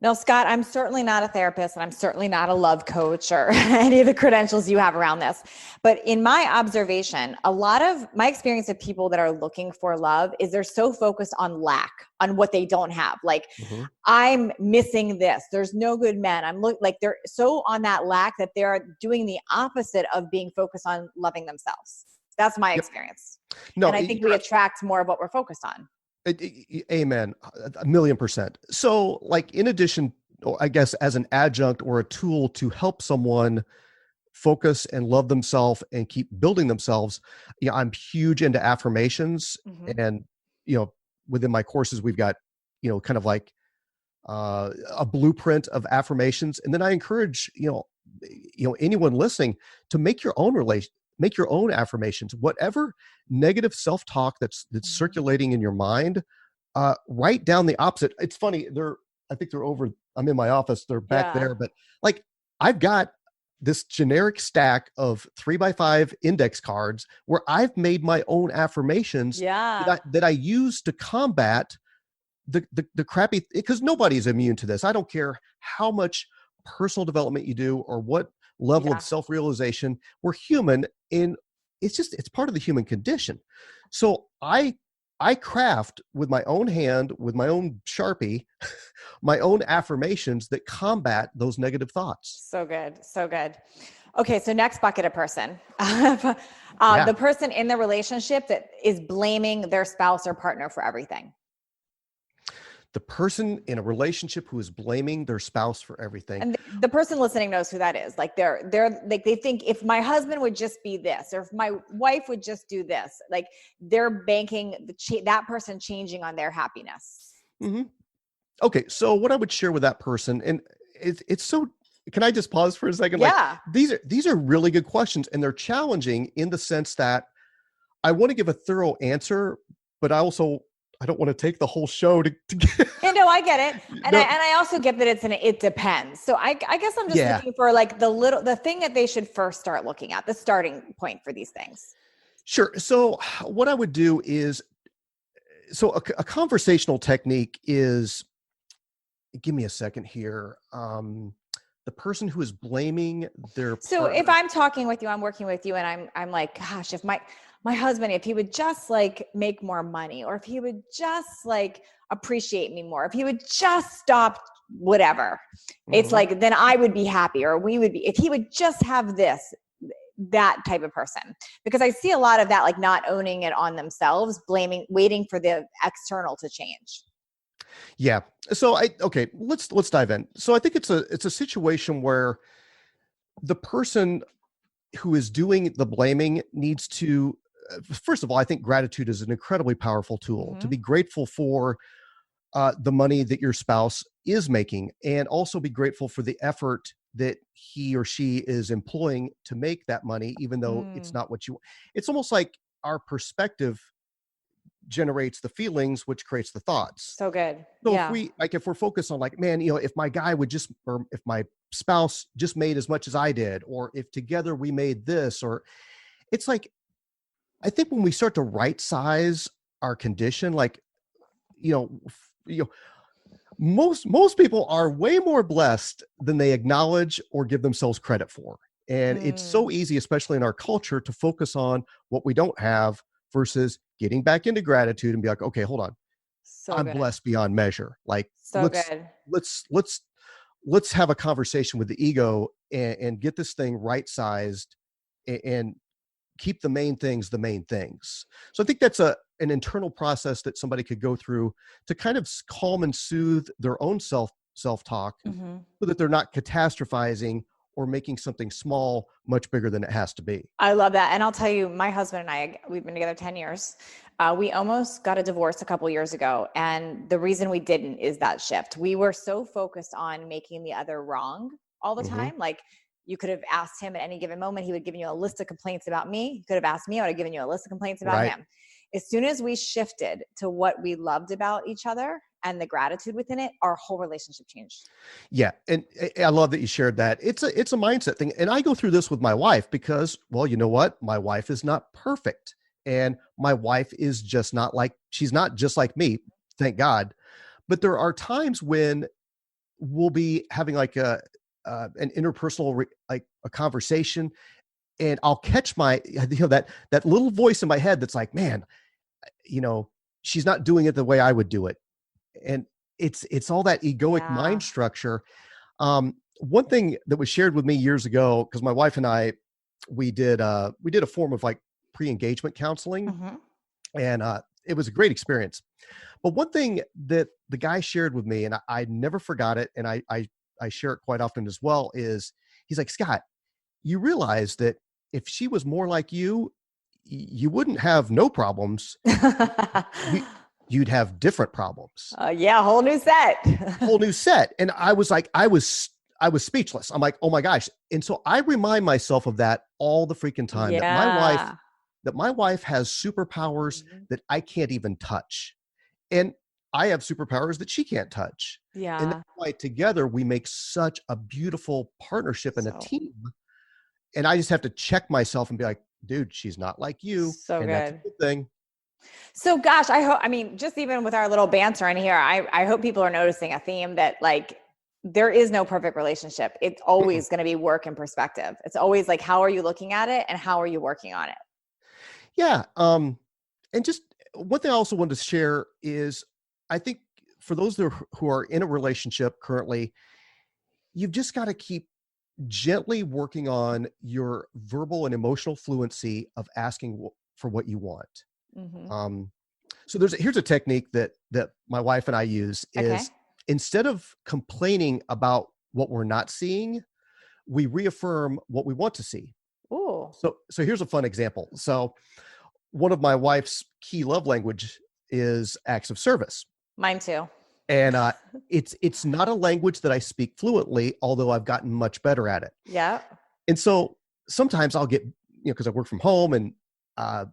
Now, Scott, I'm certainly not a therapist, and I'm certainly not a love coach or any of the credentials you have around this. But in my observation, a lot of my experience of people that are looking for love is they're so focused on lack, on what they don't have. Like, Mm-hmm. I'm missing this. There's no good men. Like they're so on that lack that they're doing the opposite of being focused on loving themselves. That's my Yep. experience. No, And I think we attract more of what we're focused on. Amen. A million percent. So, like, in addition, or I guess as an adjunct or a tool to help someone focus and love themselves and keep building themselves, I'm huge into affirmations. Mm-hmm. And, within my courses, we've got, kind of like a blueprint of affirmations. And then I encourage, anyone listening to make your own affirmations, whatever negative self-talk that's circulating in your mind, write down the opposite. It's funny. I think they're over. I'm in my office. They're back Yeah. there, but like, I've got this generic stack of 3x5 index cards where I've made my own affirmations Yeah. that I use to combat the crappy, because nobody's immune to this. I don't care how much personal development you do or what level of Yeah. self-realization. We're human, and it's part of the human condition. So I craft with my own hand, with my own Sharpie, my own affirmations that combat those negative thoughts. So good. So good. Okay. So next bucket of person, Yeah. the person in the relationship that is blaming their spouse or partner for everything. The person in a relationship who is blaming their spouse for everything. And the person listening knows who that is. Like they're like, they think if my husband would just be this, or if my wife would just do this, like they're banking that person changing on their happiness. Mm-hmm. Okay. So what I would share with that person, and it's so, can I just pause for a second? Yeah. Like, these are really good questions, and they're challenging in the sense that I want to give a thorough answer, but I don't want to take the whole show to get. Yeah, no, I get it. And No, I also get that it depends. So I guess I'm just looking for like the thing that they should first start looking at, the starting point for these things. sure. So what I would do is, a conversational technique is, give me a second here. The person who is blaming their So if partner. I'm talking with you, I'm working with you, and I'm like, gosh, if my husband, if he would just like make more money, or if he would just like appreciate me more, if he would just stop whatever, it's like, then I would be happy, or we would be, if he would just have this, that type of person. Because I see a lot of that, like not owning it on themselves, blaming, waiting for the external to change. Yeah. So okay, let's dive in. So I think it's a situation where the person who is doing the blaming needs to, first of all, I think gratitude is an incredibly powerful tool. To be grateful for the money that your spouse is making, and also be grateful for the effort that he or she is employing to make that money, even though it's not what you want. It's almost like our perspective generates the feelings, which creates the thoughts. So good. So Yeah. if we're focused on like, man, if my guy would just, or if my spouse just made as much as I did, or if together we made this, or, it's like, I think when we start to right size our condition, like, you know, most people are way more blessed than they acknowledge or give themselves credit for. And it's Mm, so easy, especially in our culture, to focus on what we don't have versus getting back into gratitude and be like, okay, hold on. so I'm good. blessed beyond measure. Like, So good. let's let's let's have a conversation with the ego and get this thing right sized and keep the main things the main things. So I think that's an internal process that somebody could go through to kind of calm and soothe their own self talk, Mhm. so that they're not catastrophizing or making something small much bigger than it has to be. I love that. And I'll tell you, my husband and I, we've been together 10 years. We almost got a divorce a couple years ago. And the reason we didn't is that shift. We were so focused on making the other wrong all the Hmm. time. Like, you could have asked him at any given moment, he would give you a list of complaints about me. You could have asked me, I would have given you a list of complaints about Right. him. As soon as we shifted to what we loved about each other and the gratitude within it, our whole relationship changed. Yeah, and I love that you shared that. It's a mindset thing, and I go through this with my wife because, well, you know what? My wife is not perfect, and my wife is just not like she's not just like me, thank God. But there are times when we'll be having like an interpersonal like a conversation, and I'll catch my that little voice in my head that's like, man, you know, she's not doing it the way I would do it, and it's all that egoic Yeah. mind structure. One thing that was shared with me years ago, because my wife and I, we did a form of like pre-engagement counseling, Hmm. and it was a great experience. But one thing that the guy shared with me, and I never forgot it, and I share it quite often as well, is he's like, Scott, you realize that if she was more like you, you wouldn't have no problems. You, you'd have different problems. Yeah, whole new set. Whole new set. And I was like, I was speechless. I'm like, oh my gosh. And so I remind myself of that all the freaking time, Yeah. that my wife has superpowers Mhm. that I can't even touch. And I have superpowers that she can't touch. And Yeah. that's why together we make such a beautiful partnership and a So, team. And I just have to check myself and be like, dude, she's not like you. so And that's a good. good thing. So gosh, I hope, I mean, just even with our little banter in here, I hope people are noticing a theme that, like, there is no perfect relationship. It's Mm-mm. always going to be work and perspective. It's always like, how are you looking at it and how are you working on it? Yeah. And just one thing I also wanted to share is, I think for those who are in a relationship currently, you've just got to keep gently working on your verbal and emotional fluency of asking for what you want. Hmm. Um, so here's a technique that my wife and I use Okay. is, instead of complaining about what we're not seeing, we reaffirm what we want to see. Ooh, So here's a fun example. So one of my wife's key love language is acts of service. mine too. And it's not a language that I speak fluently, although I've gotten much better at it. Yeah. And so sometimes I'll get, because I work from home, and uh,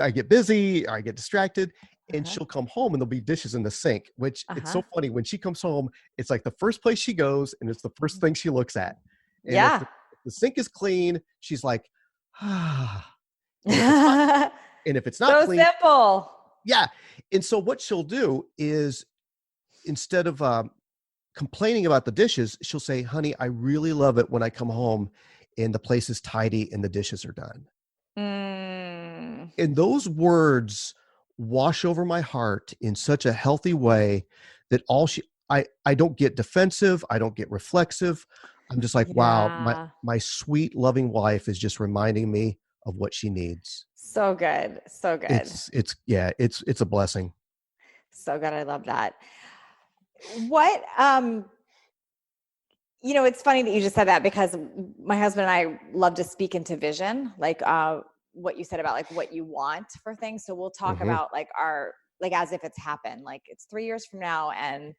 I get busy, or I get distracted, and Uh-huh. she'll come home and there'll be dishes in the sink, which it's Uh-huh. so funny. When she comes home, it's like the first place she goes and it's the first Mhm. thing she looks at. And Yeah. if the sink is clean, she's like, ah. And if it's not, and if it's not So clean, simple. yeah. And so what she'll do is, instead of complaining about the dishes, she'll say, honey, I really love it when I come home and the place is tidy and the dishes are done. Mm. And those words wash over my heart in such a healthy way that I don't get defensive. I don't get reflexive. I'm just like, wow, Yeah. my sweet, loving wife is just reminding me of what she needs. So good. So good. Yeah, it's a blessing. So good. I love that. What, it's funny that you just said that, because my husband and I love to speak into vision, like what you said about like what you want for things. So we'll talk Hmm. about like our, like as if it's happened, like it's 3 years from now and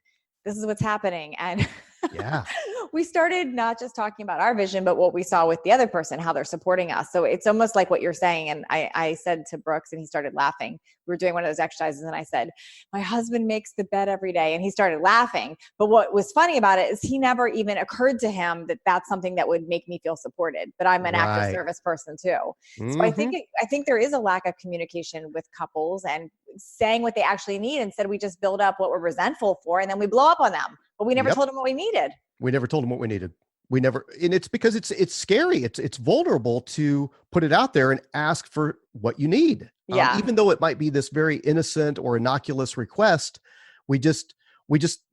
this is what's happening. And Yeah. we started not just talking about our vision, but what we saw with the other person, how they're supporting us. So it's almost like what you're saying. And I said to Brooks, and he started laughing. We were doing one of those exercises, and I said, my husband makes the bed every day. And he started laughing. But what was funny about it is he never even occurred to him that that's something that would make me feel supported. But I'm an active Right. service person too. So Mm-hmm. I think there is a lack of communication with couples and saying what they actually need. Instead, we just build up what we're resentful for, and then we blow up on them. But we never Yep. told them what we needed. We never told them what we needed. We never, and it's because it's scary. It's vulnerable to put it out there and ask for what you need. Yeah. Even though it might be this very innocent or innocuous request, we just,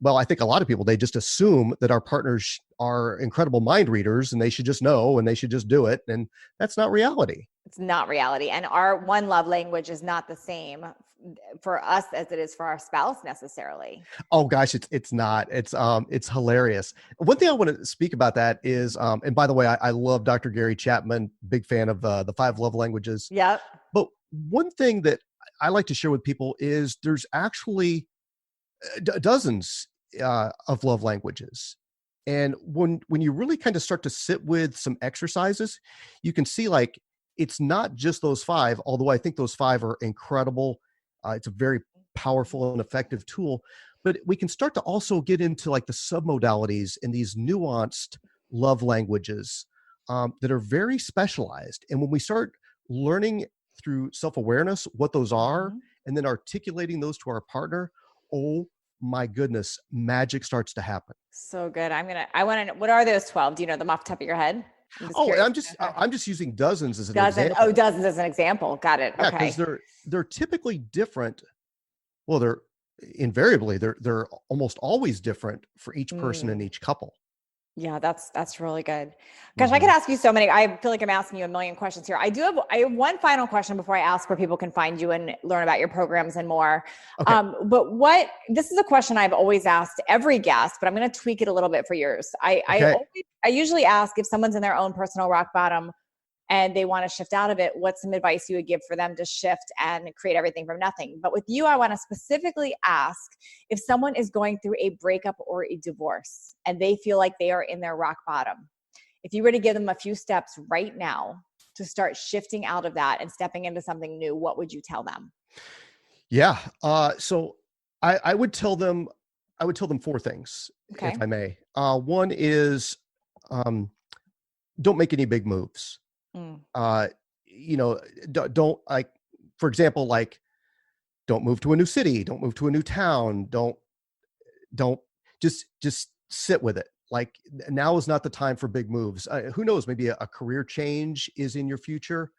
well, I think a lot of people, they just assume that our partners are incredible mind readers and they should just know and they should just do it. And that's not reality. It's not reality. And our one love language is not the same for us as it is for our spouse necessarily. Oh gosh, it's not. It's hilarious. One thing I want to speak about that is, and by the way, I love Dr. Gary Chapman, big fan of the 5 love languages. Yep. But one thing that I like to share with people is there's actually dozens of love languages. And when you really kind of start to sit with some exercises, you can see like it's not just those 5, although I think those 5 are incredible. It's a very powerful and effective tool, but we can start to also get into like the submodalities and these nuanced love languages that are very specialized. And when we start learning through self-awareness what those are, and then articulating those to our partner, oh my goodness, magic starts to happen. So good. I want to know, what are those 12? Do you know them off the top of your head? I'm just using dozens as an example. Oh, dozens as an example. Got it. Yeah, Okay. because they're typically different. Well, they're invariably they're almost always different for each person in each couple. Yeah, that's really good. Gosh, I could ask you so many. I feel like I'm asking you a million questions here. I have one final question before I ask where people can find you and learn about your programs and more. Okay. But this is a question I've always asked every guest, but I'm going to tweak it a little bit for yours. I usually ask if someone's in their own personal rock bottom and they want to shift out of it, what's some advice you would give for them to shift and create everything from nothing? But with you, I want to specifically ask if someone is going through a breakup or a divorce and they feel like they are in their rock bottom. If you were to give them a few steps right now to start shifting out of that and stepping into something new, what would you tell them? Yeah. So I would tell them 4 things, Okay. if I may. One is, don't make any big moves. Don't like, for example, like don't move to a new city, don't move to a new town. Don't just sit with it. Like now is not the time for big moves. Who knows? Maybe a career change is in your future.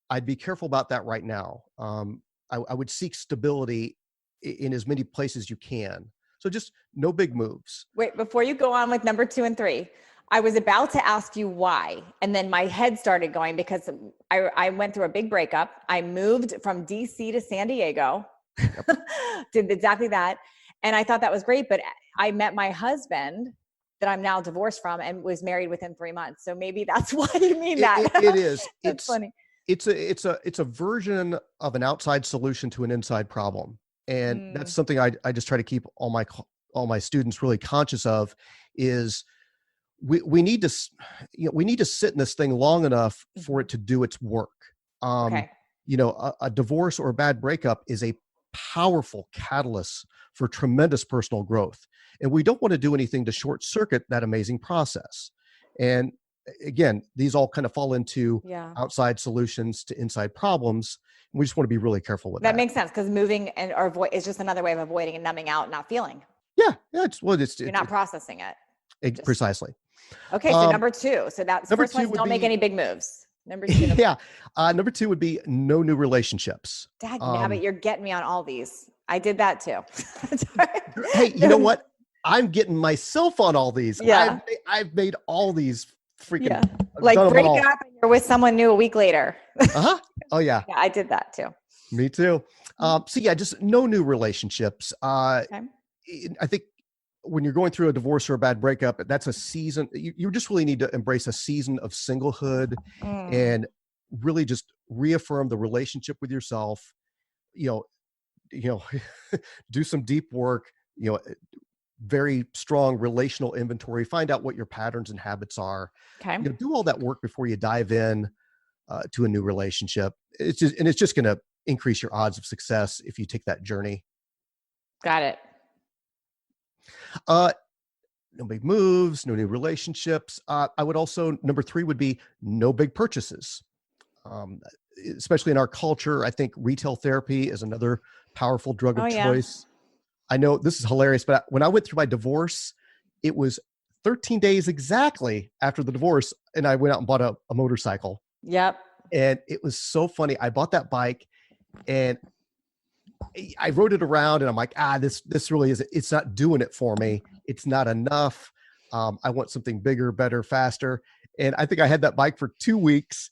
I'd be careful about that right now. I would seek stability in as many places you can. So just no big moves. Wait, before you go on with number 2 and 3, I was about to ask you why. And then my head started going because I went through a big breakup. I moved from DC to San Diego, did exactly that. And I thought that was great, but I met my husband that I'm now divorced from and was married within 3 months. So maybe that's why you mean that. It is. That's funny. It's a version of an outside solution to an inside problem. And that's something I just try to keep all my students really conscious of is we need to sit in this thing long enough for it to do its work. Okay. A divorce or a bad breakup is a powerful catalyst for tremendous personal growth. And we don't want to do anything to short circuit that amazing process. And again, these all kind of fall into outside solutions to inside problems. And we just want to be really careful with that. That makes sense because moving or avoid is just another way of avoiding and numbing out, not feeling. Yeah. You're not processing it. Precisely. Okay. So number 2. So that's the first one. Don't make any big moves. Number 2. Number 2 would be no new relationships. Dad, but you're getting me on all these. I did that too. Hey, you know what? I'm getting myself on all these. Yeah. I've made all these freaking like break up and you're with someone new a week later. Oh yeah. Yeah, I did that too. Me too. Just no new relationships. Okay. I think when you're going through a divorce or a bad breakup, that's a season. You just really need to embrace a season of singlehood and really just reaffirm the relationship with yourself. Do some deep work. very strong relational inventory, find out what your patterns and habits are, Okay. do all that work before you dive in to a new relationship. It's just going to increase your odds of success if you take that journey. Got it. No big moves, no new relationships. I would also, number 3 would be no big purchases. Especially in our culture, I think retail therapy is another powerful drug Oh, of yeah. choice. I know this is hilarious, but when I went through my divorce, it was 13 days exactly after the divorce, and I went out and bought a motorcycle. Yep. And it was so funny. I bought that bike, and I rode it around, and I'm like, this really is, it's not doing it for me. It's not enough. I want something bigger, better, faster. And I think I had that bike for 2 weeks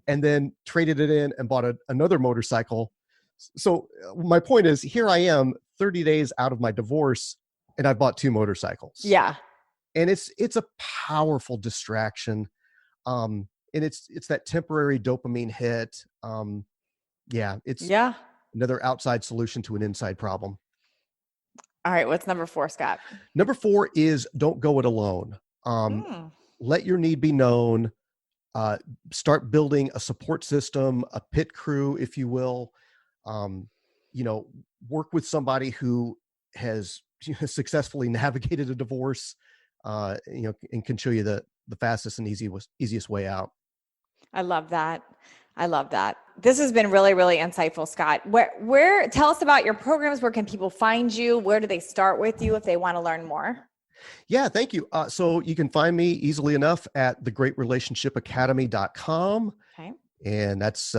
and then traded it in and bought another motorcycle. So my point is, here I am 30 days out of my divorce, and I bought 2 motorcycles. Yeah. And it's a powerful distraction. And it's that temporary dopamine hit. It's another outside solution to an inside problem. All right. What's number 4, Scott? Number 4 is don't go it alone. Let your need be known. Start building a support system, a pit crew, if you will. Work with somebody who has successfully navigated a divorce, and can show you the fastest and easiest way out. I love that. This has been really, really insightful, Scott. Where tell us about your programs. Where can people find you? Where do they start with you if they want to learn more? Yeah, thank you. So you can find me easily enough at thegreatrelationshipacademy.com. Okay. And that's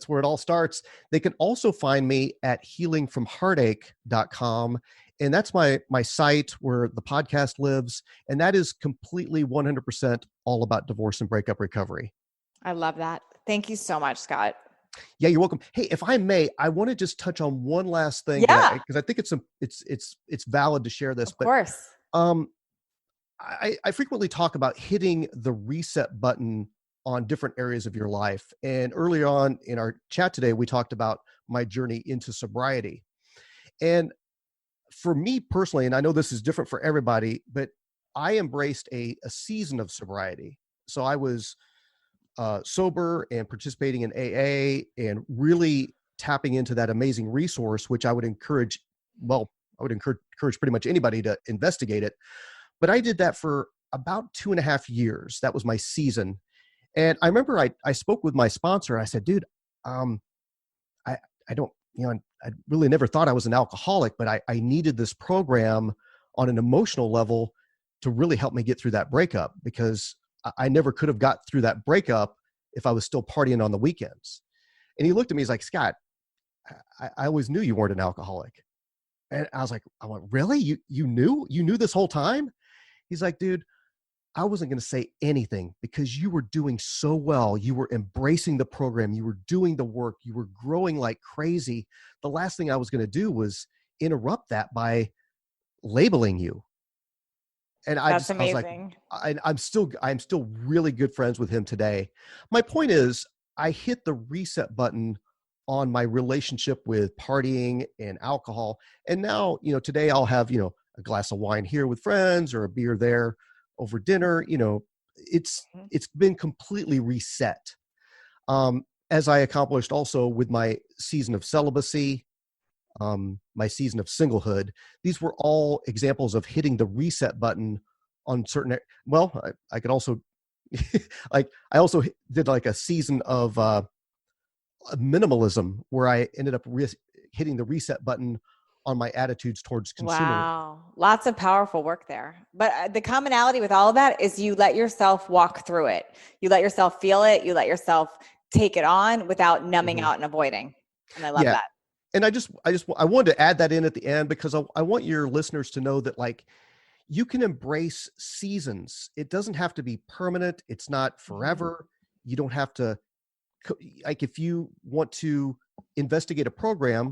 where it all starts. They can also find me at healingfromheartache.com. And that's my site where the podcast lives. And that is completely 100% all about divorce and breakup recovery. I love that. Thank you so much, Scott. Yeah, you're welcome. Hey, if I may, I want to just touch on one last thing. Yeah. Because I think it's valid to share this. Of course. I frequently talk about hitting the reset button on different areas of your life. And earlier on in our chat today, we talked about my journey into sobriety. And for me personally, and I know this is different for everybody, but I embraced a season of sobriety. So I was sober and participating in AA and really tapping into that amazing resource, which I would encourage pretty much anybody to investigate it. But I did that for about 2.5 years. That was my season. And I remember I spoke with my sponsor. I said, dude, I don't, I really never thought I was an alcoholic, but I needed this program on an emotional level to really help me get through that breakup, because I never could have got through that breakup if I was still partying on the weekends. And he looked at me, he's like, Scott, I always knew you weren't an alcoholic. And I went, really? You knew this whole time? He's like, dude, I wasn't going to say anything because you were doing so well. You were embracing the program. You were doing the work. You were growing like crazy. The last thing I was going to do was interrupt that by labeling you. And That's amazing. I'm still really good friends with him today. My point is, I hit the reset button on my relationship with partying and alcohol. And now, today I'll have, a glass of wine here with friends or a beer there over dinner. It's been completely reset. As I accomplished also with my season of celibacy, my season of singlehood. These were all examples of hitting the reset button on certain, I could also, I also did like a season of minimalism where I ended up hitting the reset button on my attitudes towards consumerism. Wow. Lots of powerful work there. But the commonality with all of that is you let yourself walk through it. You let yourself feel it. You let yourself take it on without numbing out and avoiding. And I love that. And I wanted to add that in at the end because I want your listeners to know that you can embrace seasons. It doesn't have to be permanent. It's not forever. You don't have to, if you want to investigate a program,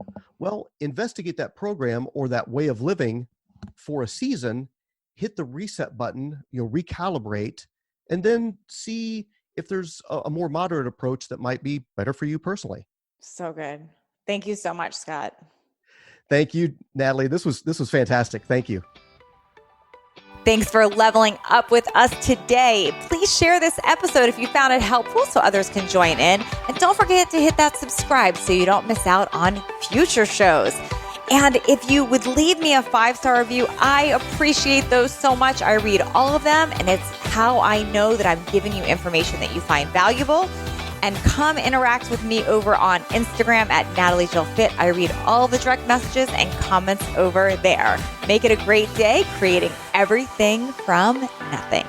investigate that program or that way of living for a season, hit the reset button, recalibrate, and then see if there's a more moderate approach that might be better for you personally. So good. Thank you so much, Scott. Thank you, Natalie. This was fantastic. Thank you. Thanks for leveling up with us today. Please share this episode if you found it helpful so others can join in. And don't forget to hit that subscribe so you don't miss out on future shows. And if you would leave me a 5-star review, I appreciate those so much. I read all of them, and it's how I know that I'm giving you information that you find valuable. And come interact with me over on Instagram at NatalieJillFit. I read all the direct messages and comments over there. Make it a great day, creating everything from nothing.